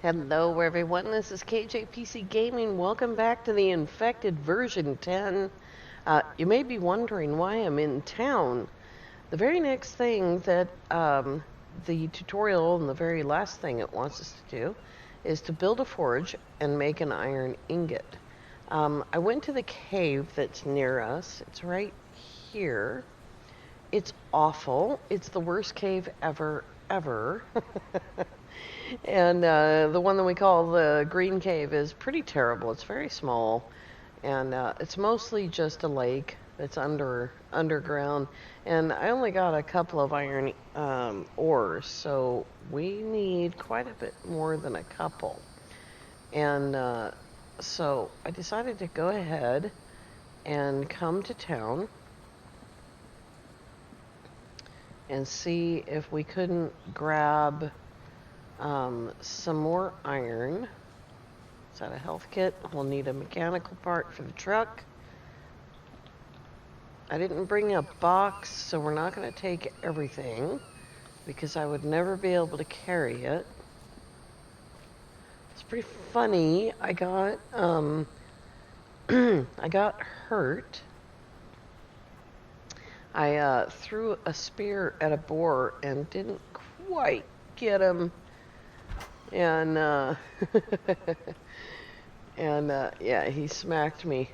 Hello everyone, this is KJPC Gaming. Welcome back to the Infected version 10. You may be wondering why I'm in town. The very next thing that the tutorial and the very last thing it wants us to do is to build a forge and make an iron ingot. I went to the cave that's near us. It's right here. It's awful. It's the worst cave ever. And the one that we call the Green Cave is pretty terrible. It's very small, and it's mostly just a lake that's underground. And I only got a couple of iron ores, so we need quite a bit more than a couple. And so I decided to go ahead and come to town and see if we couldn't grab some more iron. Is that a health kit? We'll need a mechanical part for the truck. I didn't bring a box, so we're not going to take everything because I would never be able to carry it. It's pretty funny. I got I got hurt. I threw a spear at a boar and didn't quite get him. And yeah, he smacked me.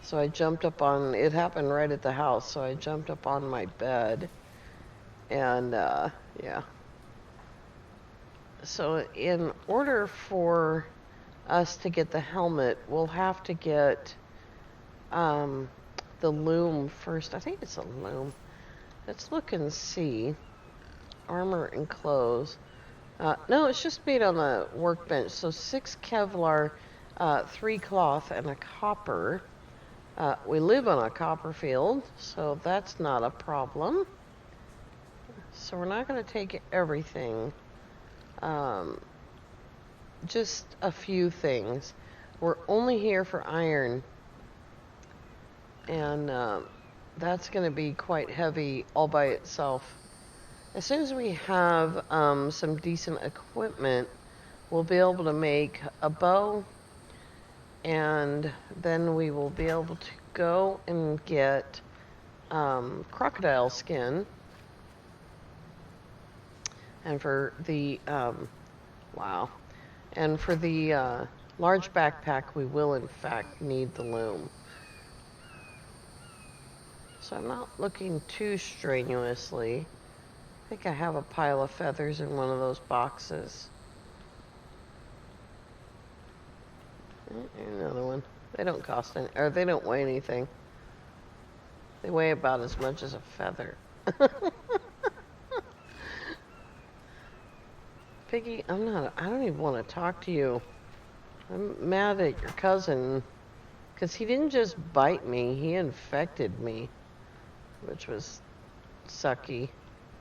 So I jumped up on, it happened right at the house, so I jumped up on my bed. And yeah. So in order for us to get the helmet, we'll have to get the loom first. I think it's a loom. Let's look and see. Armor and clothes. No, it's just made on the workbench. So 6 Kevlar, 3 cloth, and a copper. We live on a copper field, so that's not a problem. So we're not going to take everything. Just a few things. We're only here for iron. And that's going to be quite heavy all by itself. As soon as we have some decent equipment, we'll be able to make a bow, and then we will be able to go and get crocodile skin. And for the, and for the large backpack, we will in fact need the loom. So I'm not looking too strenuously. I think I have a pile of feathers in one of those boxes. Another one. They don't cost any, or they don't weigh anything. They weigh about as much as a feather. Piggy, I don't even want to talk to you. I'm mad at your cousin, because he didn't just bite me, he infected me, which was sucky.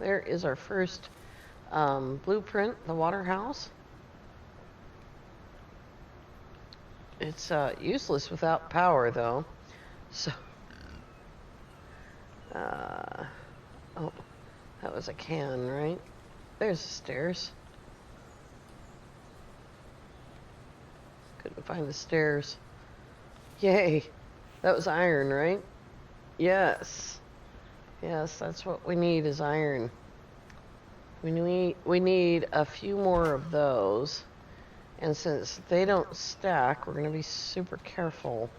There is our first blueprint, the water house. It's useless without power, though. So, oh, that was a can, right? There's the stairs. Couldn't find the stairs. Yay, that was iron, right? Yes. Yes, that's what we need is iron. We need a few more of those. And since they don't stack, we're going to be super careful.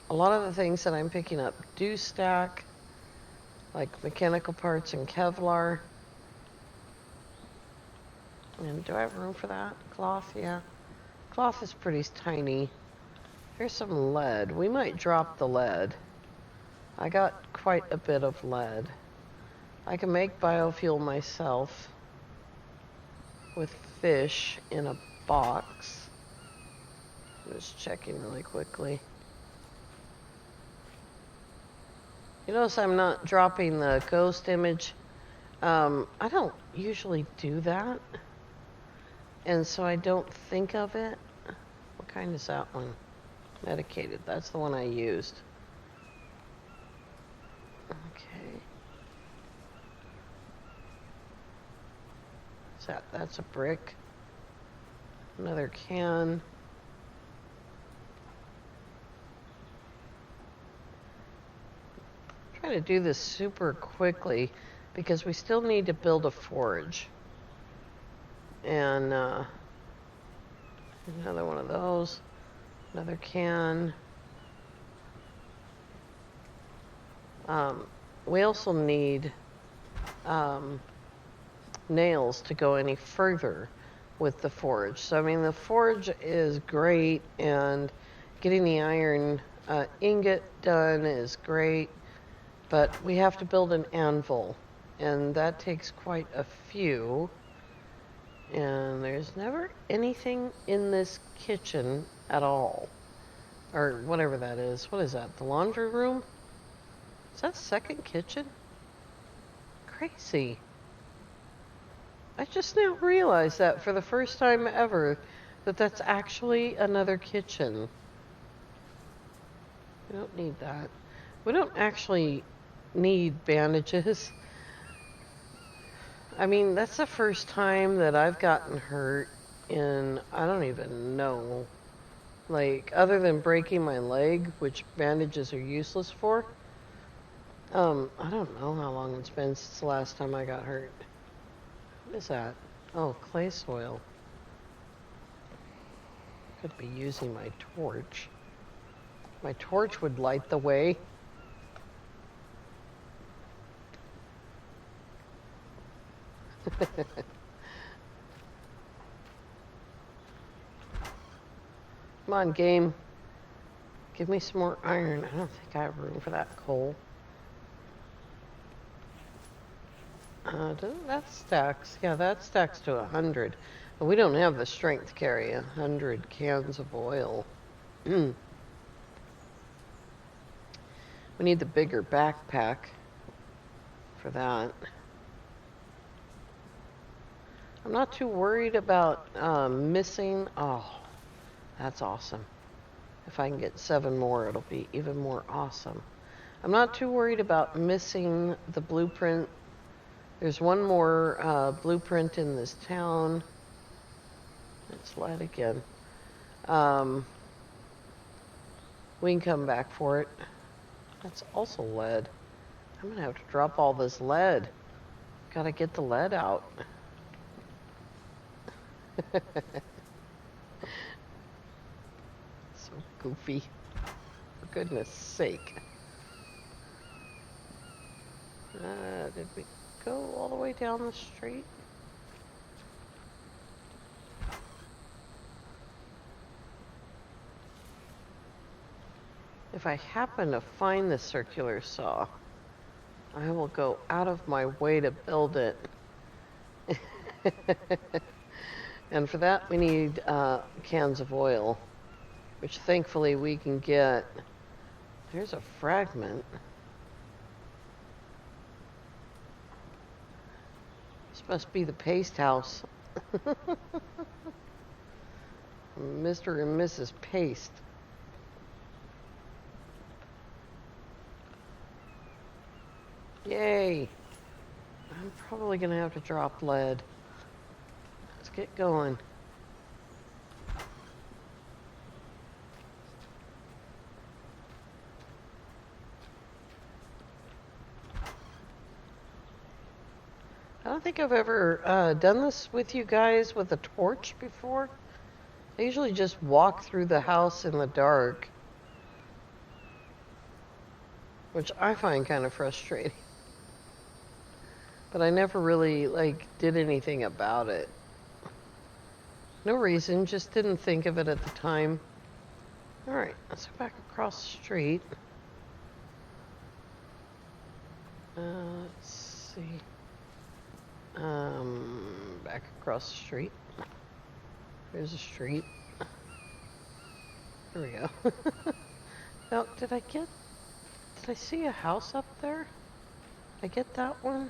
A lot of the things that I'm picking up do stack, like mechanical parts and Kevlar. And do I have room for that? Cloth, yeah. Cloth is pretty tiny. Here's some lead. We might drop the lead. I got quite a bit of lead. I can make biofuel myself with fish in a box. I'm just checking really quickly. You notice I'm not dropping the ghost image. I don't usually do that. And so I don't think of it. What kind is that one? Medicated. That's the one I used. Okay. That's a brick. Another can. Trying to do this super quickly because we still need to build a forge. And another one of those. Another can. We also need nails to go any further with the forge. So, I mean, the forge is great, and getting the iron ingot done is great, but we have to build an anvil, and that takes quite a few. And there's never anything in this kitchen at all. Or whatever that is. What is that? The laundry room? Is that a second kitchen? Crazy. I just now realized that for the first time ever, that that's actually another kitchen. We don't need that. We don't actually need bandages. I mean, that's the first time that I've gotten hurt in, I don't even know. Like, other than breaking my leg, which bandages are useless for. I don't know how long it's been since the last time I got hurt. What is that? Oh, clay soil. Could be using my torch. My torch would light the way. Come on, game. Give me some more iron. I don't think I have room for that coal. That stacks. Yeah, that stacks to 100. But we don't have the strength to carry 100 cans of oil. We need the bigger backpack for that. I'm not too worried about missing. Oh, that's awesome. If I can get 7 more, it'll be even more awesome. I'm not too worried about missing the blueprint. There's one more blueprint in this town. It's lead again. We can come back for it. That's also lead. I'm going to have to drop all this lead. Gotta get the lead out. So goofy. For goodness sake. Did we go all the way down the street? If I happen to find the circular saw, I will go out of my way to build it. And for that, we need cans of oil, which thankfully we can get. There's a fragment. This must be the paste house. Mr. and Mrs. Paste. Yay! I'm probably gonna have to drop lead. Let's get going. I don't think I've ever done this with you guys with a torch before. I usually just walk through the house in the dark, which I find kind of frustrating. But I never really, did anything about it. No reason, just didn't think of it at the time. Alright, let's go back across the street. Let's see. Back across the street. There's a street. There we go. Now, did I see a house up there? Did I get that one?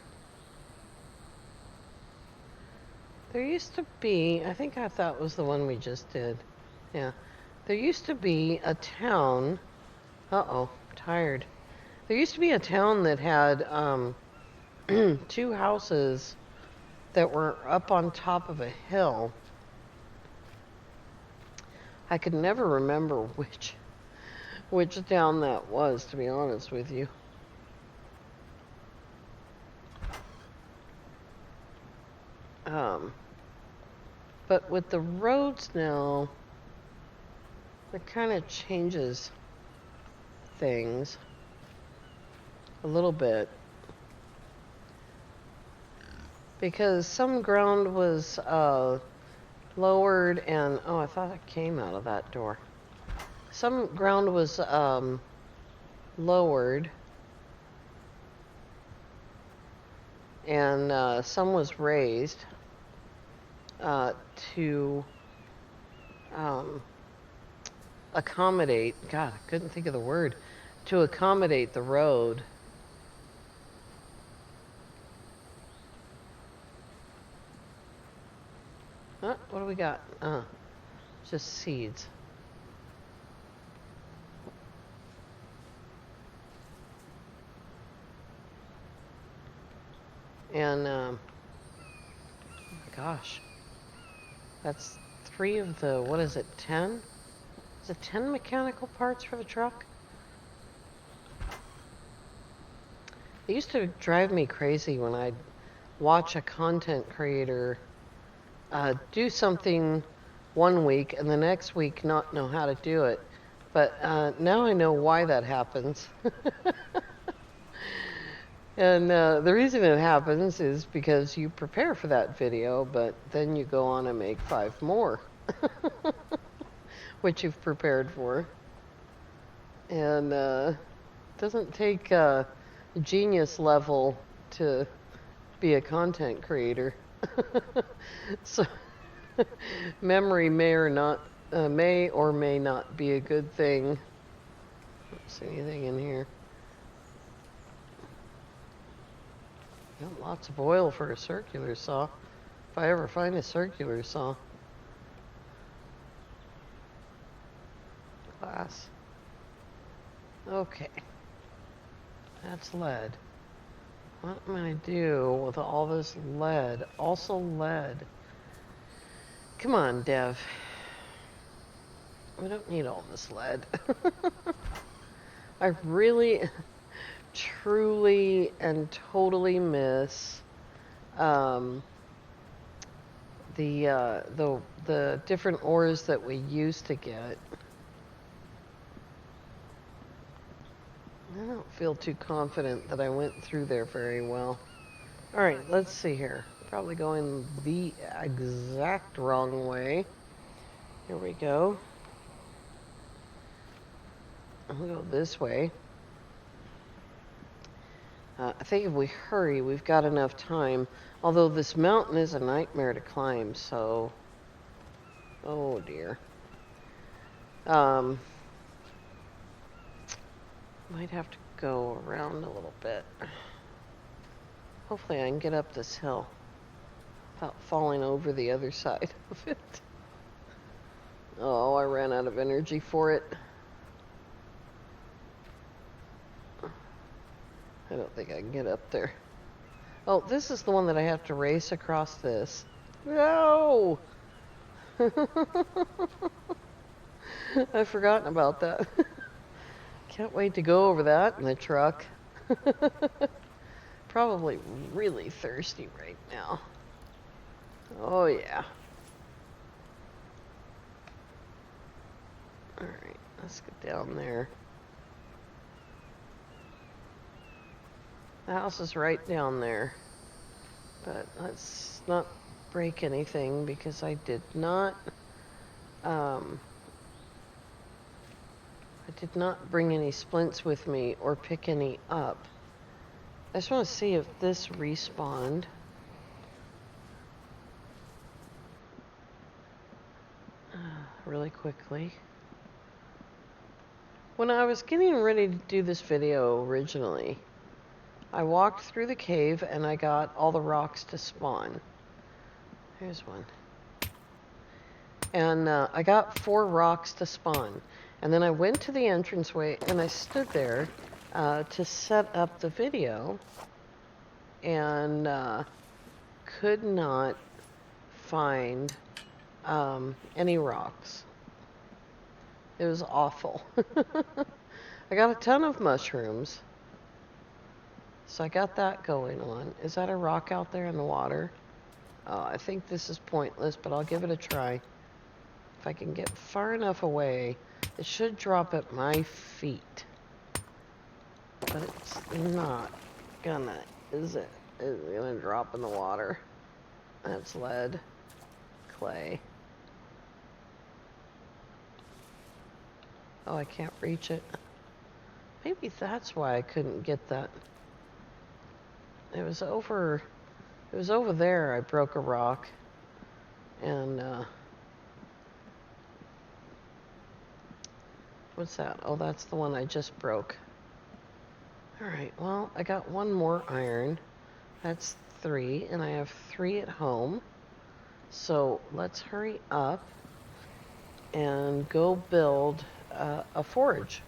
There used to be, I think that was the one we just did. Yeah. There used to be a town. Uh-oh, tired. There used to be a town that had 2 houses that were up on top of a hill. I could never remember which town that was, to be honest with you. But with the roads now, it kind of changes things a little bit. Because some ground was lowered and, oh, I thought it came out of that door. Some ground was lowered and some was raised to accommodate, God, I couldn't think of the word, to accommodate the road. What do we got? Just seeds. And, oh my gosh. That's 3 of the, what is it, 10? Is it 10 mechanical parts for the truck? It used to drive me crazy when I'd watch a content creator do something one week and the next week not know how to do it. But now I know why that happens. And the reason it happens is because you prepare for that video, but then you go on and make 5 more, which you've prepared for. And it doesn't take genius level to be a content creator. So memory may or may not be a good thing. Don't see anything in here. Got lots of oil for a circular saw. If I ever find a circular saw. Glass. Okay. That's lead. What am I going to do with all this lead? Also lead. Come on, Dev. We don't need all this lead. I really, truly, and totally miss the different ores that we used to get. I don't feel too confident that I went through there very well. Alright, let's see here. Probably going the exact wrong way. Here we go. We'll go this way. I think if we hurry, we've got enough time. Although this mountain is a nightmare to climb, so... Oh dear. Might have to go around a little bit. Hopefully I can get up this hill without falling over the other side of it. Oh, I ran out of energy for it. I don't think I can get up there. Oh, this is the one that I have to race across this. No! I've forgotten about that. Can't wait to go over that in the truck. Probably really thirsty right now. Oh yeah. Alright, let's get down there. The house is right down there. But let's not break anything because I did not bring any splints with me or pick any up. I just want to see if this respawned. Really quickly. When I was getting ready to do this video originally, I walked through the cave and I got all the rocks to spawn. Here's one. And I got 4 rocks to spawn. And then I went to the entranceway and I stood there to set up the video and could not find any rocks. It was awful. I got a ton of mushrooms. So I got that going on. Is that a rock out there in the water? Oh, I think this is pointless, but I'll give it a try. If I can get far enough away, it should drop at my feet. But it's not gonna, is it? Is it gonna drop in the water? That's lead. Clay. Oh, I can't reach it. Maybe that's why I couldn't get that. It was over there I broke a rock. And, what's that? Oh, that's the one I just broke. Alright, well, I got one more iron. That's 3, and I have 3 at home. So let's hurry up and go build a forge.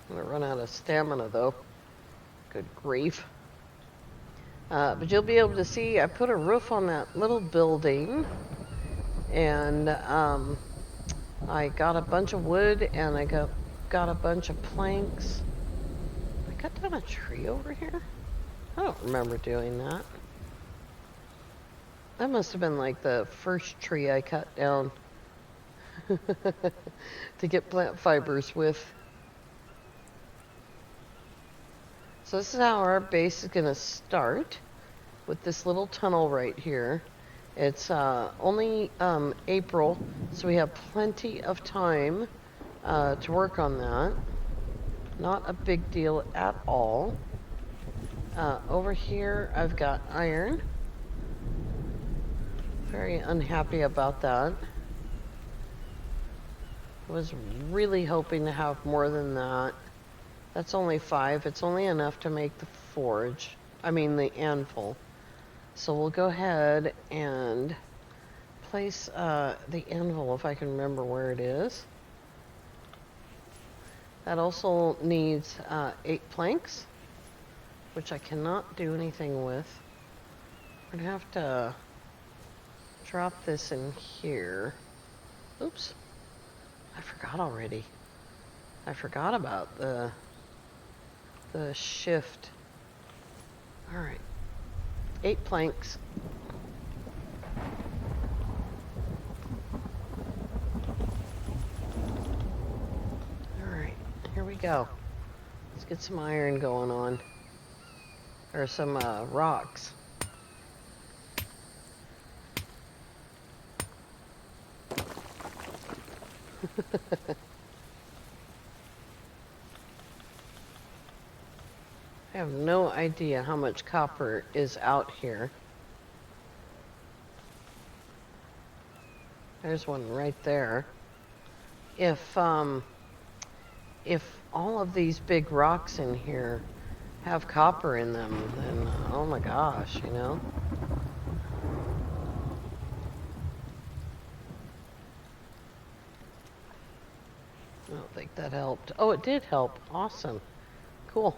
I'm gonna run out of stamina though. Good grief. But you'll be able to see I put a roof on that little building, and I got a bunch of wood, and I got a bunch of planks. I cut down a tree over here? I don't remember doing that. That must have been like the first tree I cut down to get plant fibers with. So this is how our base is going to start, with this little tunnel right here. It's only April, so we have plenty of time to work on that. Not a big deal at all. Over here I've got iron. Very unhappy about that. Was really hoping to have more than that. That's only 5. It's only enough to make the forge. I mean the anvil. So we'll go ahead and place the anvil, if I can remember where it is. That also needs 8 planks, which I cannot do anything with. We're gonna have to drop this in here. Oops. I forgot already. I forgot about the shift. Alright. 8 planks. Alright, here we go. Let's get some iron going on. Or some rocks. I have no idea how much copper is out here. There's one right there. If all of these big rocks in here have copper in them, then oh my gosh, you know? I don't think that helped. Oh, it did help. Awesome. Cool.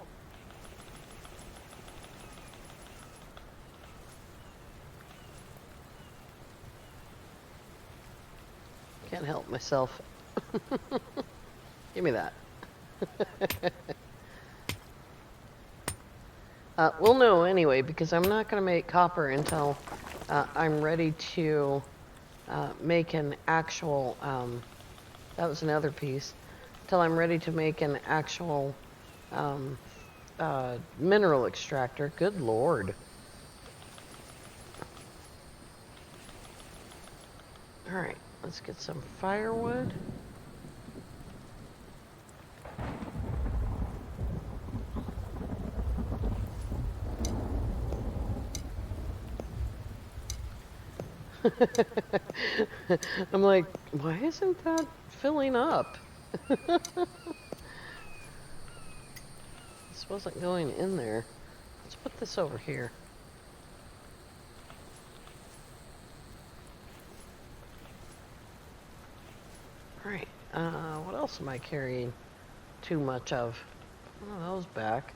Can't help myself. Give me that. We'll know anyway, because I'm not going to make copper until I'm ready to make an actual, that was another piece, until I'm ready to make an actual mineral extractor. Good Lord. Alright, let's get some firewood. I'm like, why isn't that filling up? This wasn't going in there. Let's put this over here. Alright, what else am I carrying too much of? Oh, those back.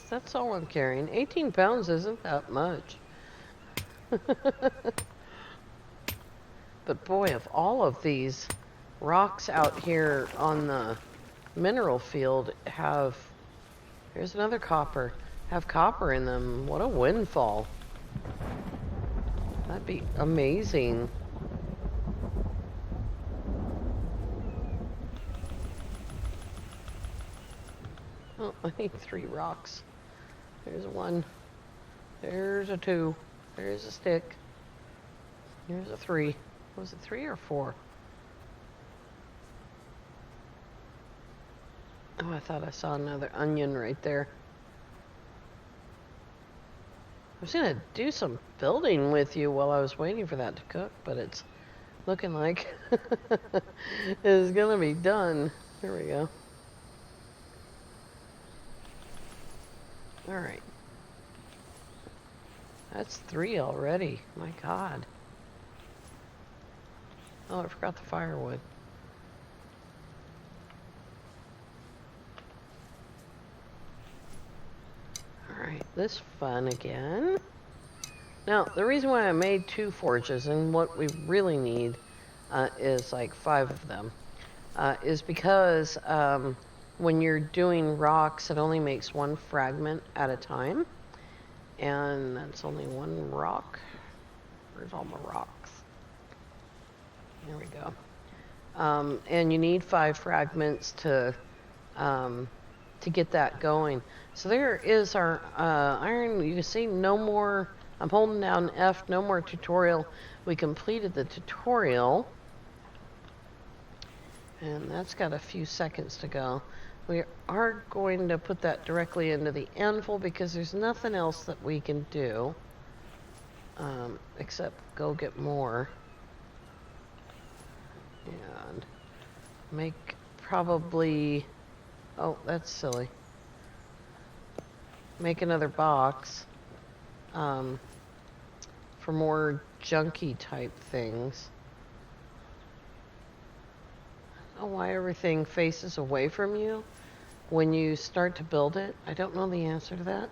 That's all I'm carrying. 18 pounds isn't that much. But boy, if all of these rocks out here on the mineral field have, here's another copper, have copper in them, what a windfall. That'd be amazing. Oh, I need 3 rocks. There's 1. There's a 2. There's a stick. Here's a 3. Was it 3 or 4? Oh, I thought I saw another onion right there. I was gonna do some building with you while I was waiting for that to cook, but it's looking like it's gonna be done. Here we go. Alright. That's 3 already. My God. Oh, I forgot the firewood. Alright, this fun again. Now, the reason why I made 2 forges, and what we really need is like 5 of them, is because when you're doing rocks, it only makes 1 fragment at a time. And that's only 1 rock. Where's all my rocks? There we go. And you need 5 fragments to get that going. So there is our iron. You can see no more. I'm holding down F, no more tutorial. We completed the tutorial. And that's got a few seconds to go. We are going to put that directly into the Anvil because there's nothing else that we can do except go get more. And make probably, oh, that's silly. Make another box for more junky type things. I don't know why everything faces away from you when you start to build it. I don't know the answer to that.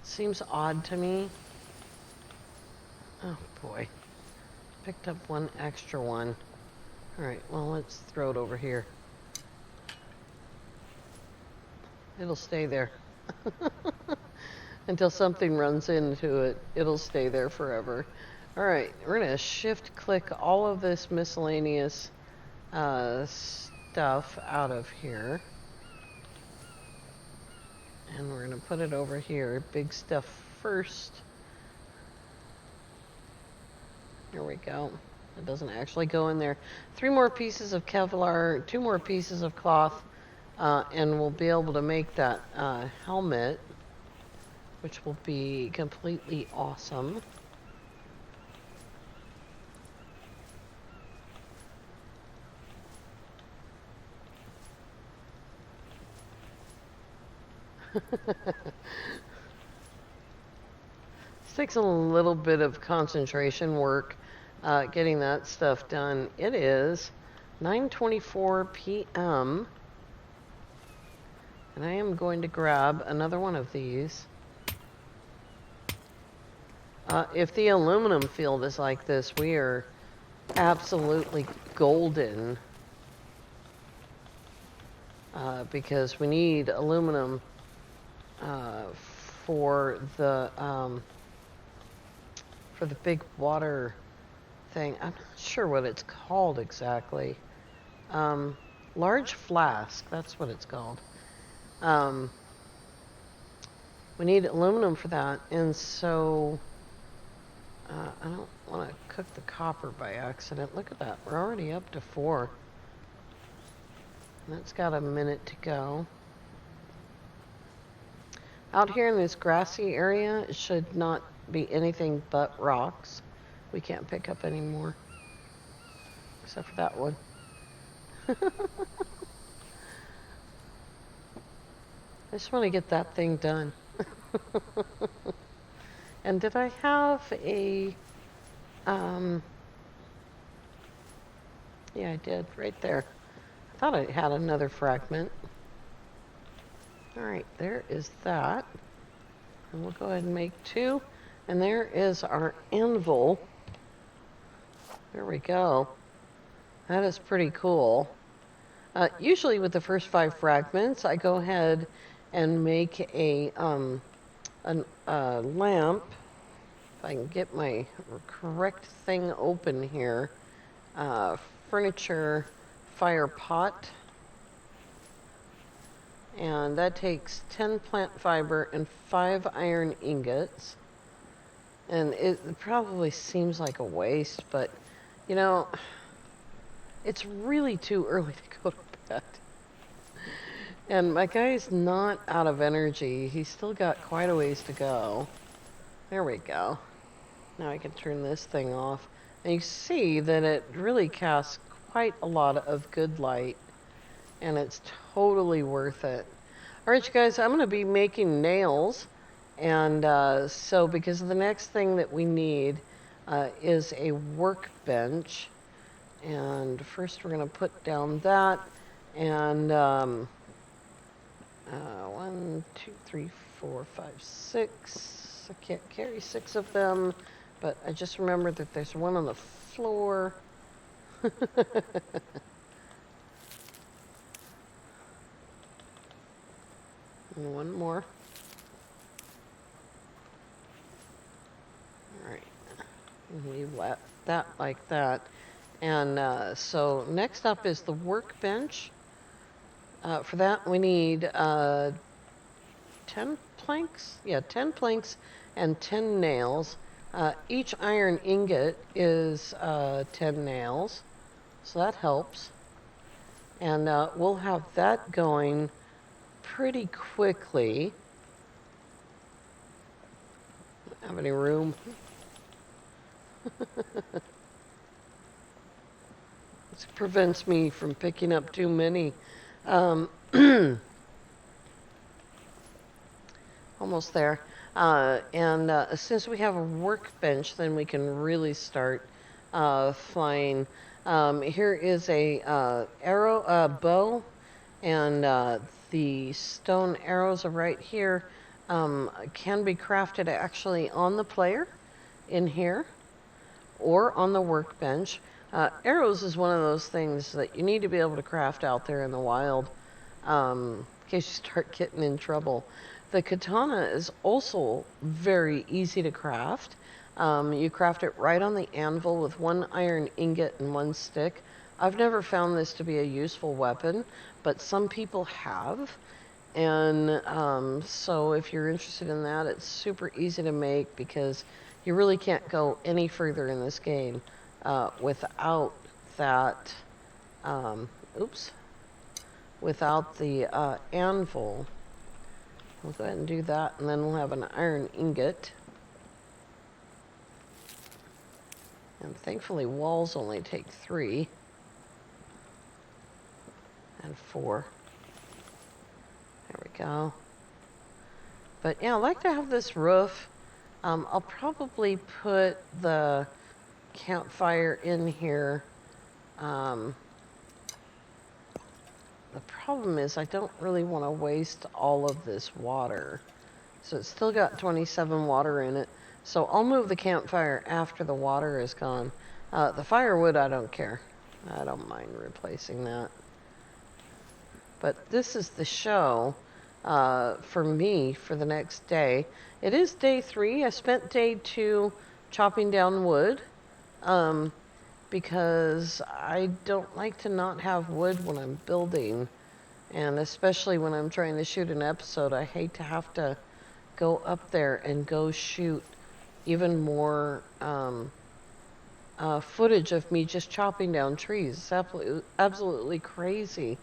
Seems odd to me. Oh boy. Picked up 1 extra one. Alright, well, let's throw it over here. It'll stay there. Until something runs into it, it'll stay there forever. Alright, we're going to shift click all of this miscellaneous stuff out of here. And we're going to put it over here. Big stuff first. Here we go. It doesn't actually go in there. 3 more pieces of Kevlar, 2 more pieces of cloth, and we'll be able to make that helmet, which will be completely awesome. This takes a little bit of concentration work getting that stuff done. It is 9:24 p.m. and I am going to grab another one of these. If the aluminum field is like this, we are absolutely golden because we need aluminum for the big water thing. I'm not sure what it's called exactly. Large flask, that's what it's called. We need aluminum for that, and so I don't want to cook the copper by accident. Look at that, we're already up to 4. That's got a minute to go. Out here in this grassy area, it should not be anything but rocks. We can't pick up any more. Except for that one. I just want to get that thing done. And did I have a... yeah, I did, right there. I thought I had another fragment. Alright, there is that. And we'll go ahead and make 2. And there is our anvil. There we go. That is pretty cool. Usually with the first 5 fragments, I go ahead and make a lamp. If I can get my correct thing open here. Furniture fire pot. And that takes 10 plant fiber and 5 iron ingots. And it probably seems like a waste, but you know, it's really too early to go to bed. And my guy's not out of energy. He's still got quite a ways to go. There we go. Now I can turn this thing off. And you see that it really casts quite a lot of good light. And it's totally worth it. Alright, you guys, I'm going to be making nails. And so because the next thing that we need is a workbench. And first we're going to put down that. And 1, 2, 3, 4, 5, 6. I can't carry 6 of them. But I just remembered that there's one on the floor. And one more. Alright. Leave that like that. And so next up is the workbench. For that we need 10 planks? Yeah, 10 planks and 10 nails. Each iron ingot is 10 nails. So that helps. And we'll have that going pretty quickly. Don't have any room. This prevents me from picking up too many. Almost there. And since we have a workbench, then we can really start flying. Here is a bow, and the stone arrows are right here. Can be crafted actually on the player in here or on the workbench. Arrows is one of those things that you need to be able to craft out there in the wild in case you start getting in trouble. The katana is also very easy to craft. You craft it right on the anvil with 1 iron ingot and 1 stick. I've never found this to be a useful weapon, but some people have. And so if you're interested in that, it's super easy to make because you really can't go any further in this game without that, without the anvil. We'll go ahead and do that, and then we'll have an iron ingot. And thankfully walls only take 3 and 4. There we go. But yeah, I like to have this roof. I'll probably put the campfire in here. The problem is I don't really want to waste all of this water. So it's still got 27 water in it. So I'll move the campfire after the water is gone. The firewood, I don't care. I don't mind replacing that. But this is the show for me for the next day. It is day 3. I spent day 2 chopping down wood because I don't like to not have wood when I'm building. And especially when I'm trying to shoot an episode, I hate to have to go up there and go shoot even more footage of me just chopping down trees. It's absolutely crazy.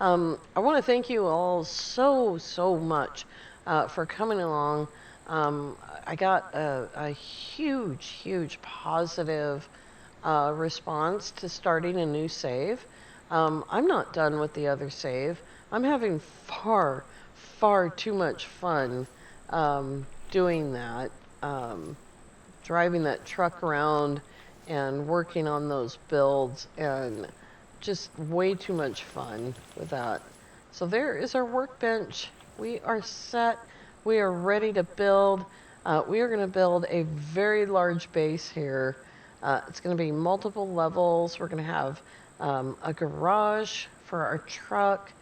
I want to thank you all so much for coming along. I got a huge positive response to starting a new save. I'm not done with the other save. I'm having far too much fun doing that, driving that truck around and working on those builds, and just way too much fun with that. So there is our workbench. We are set we are ready to build. We are going to build a very large base here. It's going to be multiple levels. We're going to have a garage for our truck.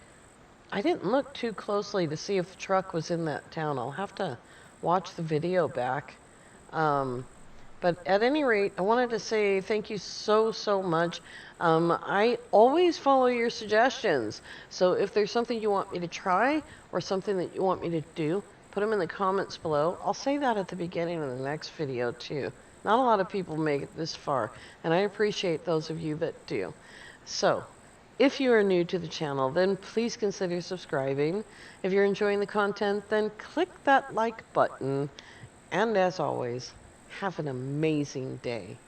I didn't look too closely to see if the truck was in that town. I'll have to watch the video back. But at any rate, I wanted to say thank you so much. I always follow your suggestions. So if there's something you want me to try or something that you want me to do, put them in the comments below. I'll say that at the beginning of the next video too. Not a lot of people make it this far, and I appreciate those of you that do. So, if you are new to the channel, then please consider subscribing. If you're enjoying the content, then click that like button. And as always, have an amazing day.